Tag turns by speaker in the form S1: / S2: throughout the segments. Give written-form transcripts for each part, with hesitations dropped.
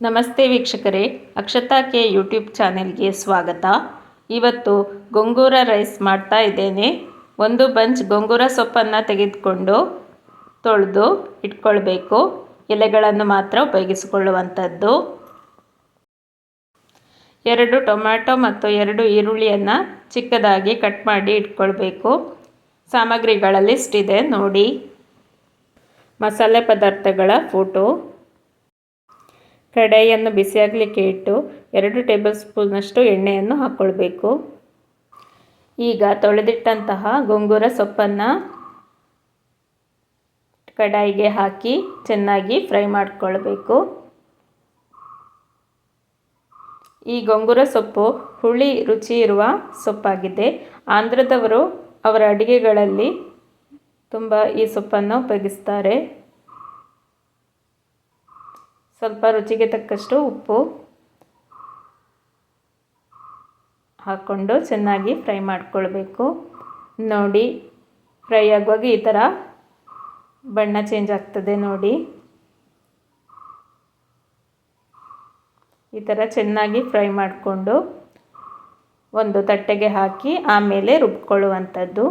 S1: ನಮಸ್ತೆ ವೀಕ್ಷಕರೇ, Akshata K YouTube ಚಾನೆಲ್ಗೆ ಸ್ವಾಗತ. ಇವತ್ತು ಗೊಂಗೂರ ರೈಸ್ ಮಾಡ್ತಾ ಇದ್ದೇನೆ. ಒಂದು ಬಂಚ್ ಗೊಂಗೂರ ಸೊಪ್ಪನ್ನು ತೆಗೆದುಕೊಂಡು ತೊಳೆದು ಇಟ್ಕೊಳ್ಬೇಕು. ಎಲೆಗಳನ್ನು ಮಾತ್ರ ಉಪಯೋಗಿಸಿಕೊಳ್ಳುವಂಥದ್ದು. 2 ಟೊಮ್ಯಾಟೊ ಮತ್ತು 2 ಈರುಳ್ಳಿಯನ್ನು ಚಿಕ್ಕದಾಗಿ ಕಟ್ ಮಾಡಿ ಇಟ್ಕೊಳ್ಬೇಕು. ಸಾಮಗ್ರಿಗಳಲ್ಲಿ ಇಷ್ಟಿದೆ ನೋಡಿ. ಮಸಾಲೆ ಪದಾರ್ಥಗಳ ಫೋಟೋ. ಕಡಾಯಿಯನ್ನು ಬಿಸಿಯಾಗಲಿಕ್ಕೆ ಇಟ್ಟು 2 ಟೇಬಲ್ ಸ್ಪೂನಷ್ಟು ಎಣ್ಣೆಯನ್ನು ಹಾಕ್ಕೊಳ್ಬೇಕು. ಈಗ ತೊಳೆದಿಟ್ಟಂತಹ ಗೊಂಗೂರ ಸೊಪ್ಪನ್ನು ಕಡಾಯಿಗೆ ಹಾಕಿ ಚೆನ್ನಾಗಿ ಫ್ರೈ ಮಾಡಿಕೊಳ್ಬೇಕು. ಈ ಗೊಂಗೂರ ಸೊಪ್ಪು ಹುಳಿ ರುಚಿ ಇರುವ ಸೊಪ್ಪಾಗಿದೆ. ಆಂಧ್ರದವರು ಅವರ ಅಡುಗೆಗಳಲ್ಲಿ ತುಂಬ ಈ ಸೊಪ್ಪನ್ನು ಉಪಯೋಗಿಸ್ತಾರೆ. ಸ್ವಲ್ಪ ರುಚಿಗೆ ತಕ್ಕಷ್ಟು ಉಪ್ಪು ಹಾಕ್ಕೊಂಡು ಚೆನ್ನಾಗಿ ಫ್ರೈ ಮಾಡಿಕೊಳ್ಬೇಕು. ನೋಡಿ, ಫ್ರೈ ಆಗುವಾಗ ಈ ಥರ ಬಣ್ಣ ಚೇಂಜ್ ಆಗ್ತದೆ ನೋಡಿ. ಈ ಥರ ಚೆನ್ನಾಗಿ ಫ್ರೈ ಮಾಡಿಕೊಂಡು ಒಂದು ತಟ್ಟೆಗೆ ಹಾಕಿ ಆಮೇಲೆ ರುಬ್ಕೊಳ್ಳುವಂಥದ್ದು.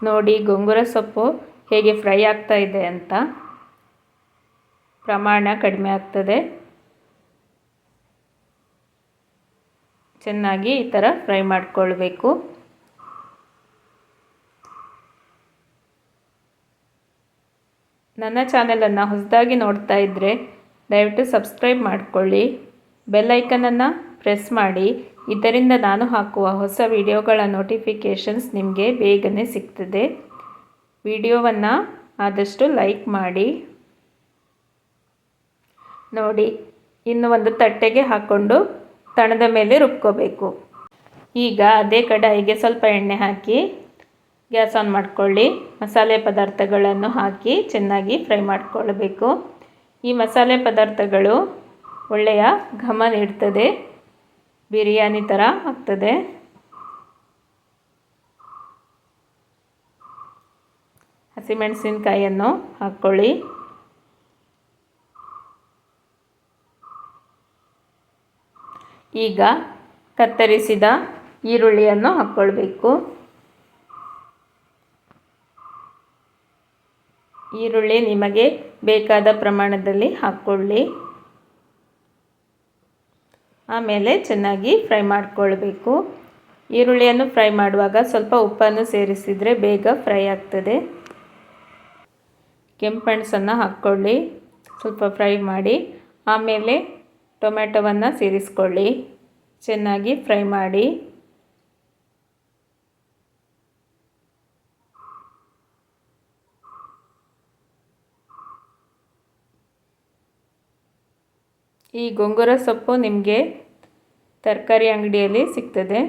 S1: ನೋಡಿ ಗೊಂಗೂರ ಸೊಪ್ಪು ಹೇಗೆ ಫ್ರೈ ಆಗ್ತಾ ಇದೆ ಅಂತ. ಪ್ರಮಾಣ ಕಡಿಮೆ ಆಗ್ತದೆ. ಚೆನ್ನಾಗಿ ಈ ಥರ ಫ್ರೈ ಮಾಡಿಕೊಳ್ಬೇಕು. ನನ್ನ ಚಾನೆಲನ್ನು ಹೊಸದಾಗಿ ನೋಡ್ತಾ ಇದ್ದರೆ ದಯವಿಟ್ಟು ಸಬ್ಸ್ಕ್ರೈಬ್ ಮಾಡಿಕೊಳ್ಳಿ. ಬೆಲ್ ಐಕನನ್ನು ಪ್ರೆಸ್ ಮಾಡಿ. ಇದರಿಂದ ನಾನು ಹಾಕುವ ಹೊಸ ವಿಡಿಯೋಗಳ ನೋಟಿಫಿಕೇಷನ್ಸ್ ನಿಮಗೆ ಬೇಗನೆ ಸಿಗ್ತದೆ. ವಿಡಿಯೋವನ್ನು ಆದಷ್ಟು ಲೈಕ್ ಮಾಡಿ. ನೋಡಿ, ಇನ್ನು ಒಂದು ತಟ್ಟೆಗೆ ಹಾಕ್ಕೊಂಡು ತಣದ ಮೇಲೆ ರುಬ್ಕೋಬೇಕು. ಈಗ ಅದೇ ಕಡಾಯಿಗೆ ಸ್ವಲ್ಪ ಎಣ್ಣೆ ಹಾಕಿ ಗ್ಯಾಸ್ ಆನ್ ಮಾಡಿಕೊಳ್ಳಿ. ಮಸಾಲೆ ಪದಾರ್ಥಗಳನ್ನು ಹಾಕಿ ಚೆನ್ನಾಗಿ ಫ್ರೈ ಮಾಡಿಕೊಳ್ಬೇಕು. ಈ ಮಸಾಲೆ ಪದಾರ್ಥಗಳು ಒಳ್ಳೆಯ ಘಮ ನೀಡ್ತದೆ. ಬಿರಿಯಾನಿ ಥರ ಆಗ್ತದೆ. ಹಸಿಮೆಣಸಿನಕಾಯಿಯನ್ನು ಹಾಕ್ಕೊಳ್ಳಿ. ಈಗ ಕತ್ತರಿಸಿದ ಈರುಳ್ಳಿಯನ್ನು ಹಾಕ್ಕೊಳ್ಬೇಕು. ಈರುಳ್ಳಿ ನಿಮಗೆ ಬೇಕಾದ ಪ್ರಮಾಣದಲ್ಲಿ ಹಾಕ್ಕೊಳ್ಳಿ. ಆಮೇಲೆ ಚೆನ್ನಾಗಿ ಫ್ರೈ ಮಾಡಿಕೊಳ್ಬೇಕು. ಈರುಳ್ಳಿಯನ್ನು ಫ್ರೈ ಮಾಡುವಾಗ ಸ್ವಲ್ಪ ಉಪ್ಪನ್ನು ಸೇರಿಸಿದರೆ ಬೇಗ ಫ್ರೈ ಆಗ್ತದೆ. ಕೆಂಪೆಣಸನ್ನು ಹಾಕ್ಕೊಳ್ಳಿ. ಸ್ವಲ್ಪ ಫ್ರೈ ಮಾಡಿ ಆಮೇಲೆ ಟೊಮ್ಯಾಟೊವನ್ನು ಸೇರಿಸ್ಕೊಳ್ಳಿ. ಚೆನ್ನಾಗಿ ಫ್ರೈ ಮಾಡಿ. ಈ ಗೊಂಗೂರ ಸೊಪ್ಪು ನಿಮಗೆ ತರಕಾರಿ ಅಂಗಡಿಯಲ್ಲಿ ಸಿಗ್ತದೆ.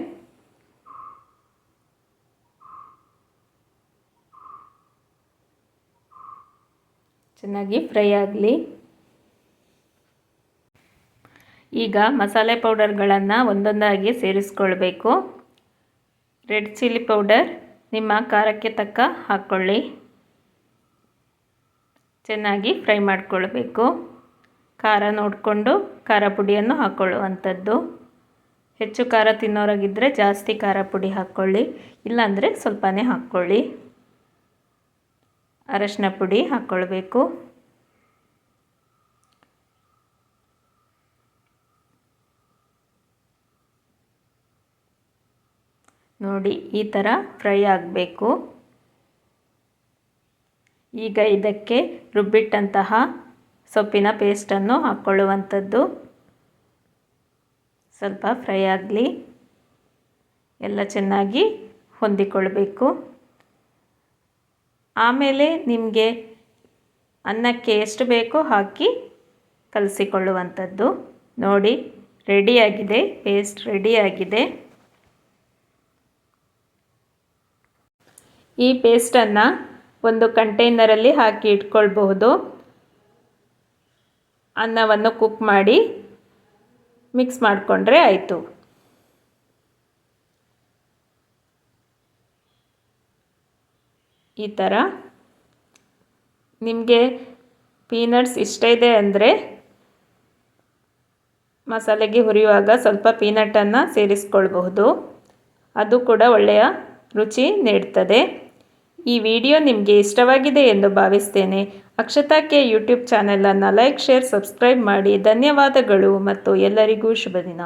S1: ಚೆನ್ನಾಗಿ ಫ್ರೈ ಆಗಲಿ. ಈಗ ಮಸಾಲೆ ಪೌಡರ್ಗಳನ್ನು ಒಂದೊಂದಾಗಿ ಸೇರಿಸ್ಕೊಳ್ಬೇಕು. ರೆಡ್ ಚಿಲ್ಲಿ ಪೌಡರ್ ನಿಮ್ಮ ಖಾರಕ್ಕೆ ತಕ್ಕ ಹಾಕ್ಕೊಳ್ಳಿ. ಚೆನ್ನಾಗಿ ಫ್ರೈ ಮಾಡಿಕೊಳ್ಬೇಕು. ಖಾರ ನೋಡಿಕೊಂಡು ಖಾರ ಪುಡಿಯನ್ನು ಹಾಕ್ಕೊಳ್ಳುವಂಥದ್ದು. ಹೆಚ್ಚು ಖಾರ ತಿನ್ನೋರಾಗಿದ್ದರೆ ಜಾಸ್ತಿ ಖಾರ ಪುಡಿ ಹಾಕ್ಕೊಳ್ಳಿ, ಇಲ್ಲಾಂದರೆ ಸ್ವಲ್ಪನೇ ಹಾಕ್ಕೊಳ್ಳಿ. ಅರಶಿನ ಪುಡಿ ಹಾಕ್ಕೊಳ್ಬೇಕು. ನೋಡಿ, ಈ ಥರ ಫ್ರೈ ಆಗಬೇಕು. ಈಗ ಇದಕ್ಕೆ ರುಬ್ಬಿಟ್ಟಂತಹ ಸೊಪ್ಪಿನ ಪೇಸ್ಟನ್ನು ಹಾಕ್ಕೊಳ್ಳುವಂಥದ್ದು. ಸ್ವಲ್ಪ ಫ್ರೈ ಆಗಲಿ. ಎಲ್ಲ ಚೆನ್ನಾಗಿ ಹೊಂದಿಕೊಳ್ಬೇಕು. ಆಮೇಲೆ ನಿಮಗೆ ಅನ್ನಕ್ಕೆ ಎಷ್ಟು ಬೇಕೋ ಹಾಕಿ ಕಲಸಿಕೊಳ್ಳುವಂಥದ್ದು. ನೋಡಿ, ರೆಡಿಯಾಗಿದೆ. ಪೇಸ್ಟ್ ರೆಡಿಯಾಗಿದೆ. ಈ ಪೇಸ್ಟನ್ನು ಒಂದು ಕಂಟೈನರಲ್ಲಿ ಹಾಕಿ ಇಟ್ಕೊಳ್ಬಹುದು. ಅನ್ನವನ್ನು ಕುಕ್ ಮಾಡಿ ಮಿಕ್ಸ್ ಮಾಡಿಕೊಂಡ್ರೆ ಆಯಿತು. ಈ ಥರ ನಿಮಗೆ ಪೀನಟ್ಸ್ ಇಷ್ಟ ಇದೆ ಅಂದರೆ ಮಸಾಲೆಗೆ ಹುರಿಯುವಾಗ ಸ್ವಲ್ಪ ಪೀನಟನ್ನು ಸೇರಿಸ್ಕೊಳ್ಬಹುದು. ಅದು ಕೂಡ ಒಳ್ಳೆಯ ರುಚಿ ನೀಡ್ತದೆ. ಈ ವಿಡಿಯೋ ನಿಮಗೆ ಇಷ್ಟವಾಗಿದೆ ಎಂದು ಭಾವಿಸ್ತೇನೆ. ಅಕ್ಷತಾ ಕೆ ಯೂಟ್ಯೂಬ್ ಚಾನೆಲನ್ನು ಲೈಕ್, ಶೇರ್, ಸಬ್ಸ್ಕ್ರೈಬ್ ಮಾಡಿ. ಧನ್ಯವಾದಗಳು ಮತ್ತು ಎಲ್ಲರಿಗೂ ಶುಭ ದಿನ.